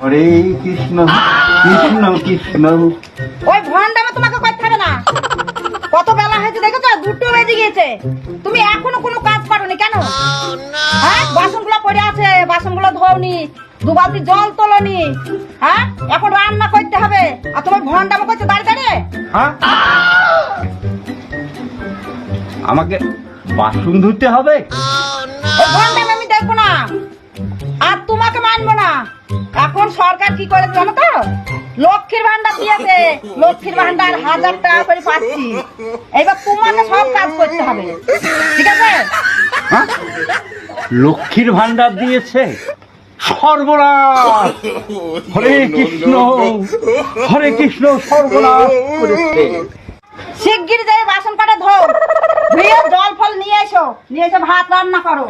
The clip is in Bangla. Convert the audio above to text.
হরে কৃষ্ণ কৃষ্ণ কৃষ্ণ। ওই ভন্ডামা তোমাকে করতে হবে না। কত বেলা হয়েছে দেখেছো? 2টো বেজে গিয়েছে, তুমি এখনো কোনো কাজ করোনি কেন? হ্যাঁ, বাসনগুলো পড়ে আছে, বাসনগুলো ধোওনি, 2 বালতি জল তোলনি। হ্যাঁ, এখন রান্না করতে হবে, আর তোমার ভন্ডামা করছে দাঁড়িয়ে দাঁড়িয়ে। হ্যাঁ, আমাকে বাসন ধুতে হবে? ওই ভন্ডামা আমি দেখবো না, আর তোমাকে মানবো না। এখন সরকার কি করেছে জানো তো? লক্ষ্মীর ভান্ডার দিয়েছে, লক্ষ্মীর ভান্ডার 1000 টাকা করে পাচ্ছি। এইবার তোমাকে সব কাজ করতে হবে, ঠিক আছে? হ্যাঁ, লক্ষ্মীর ভান্ডার দিয়েছে? সর্বনাশ! হরে কৃষ্ণ হরে কৃষ্ণ, সর্বনাশ করেছে। শিগগির যাই বাসন কটা ধো, ধুয়ে জল ফল নিয়ে এসো, নিয়ে এসে ভাত রান্না করো।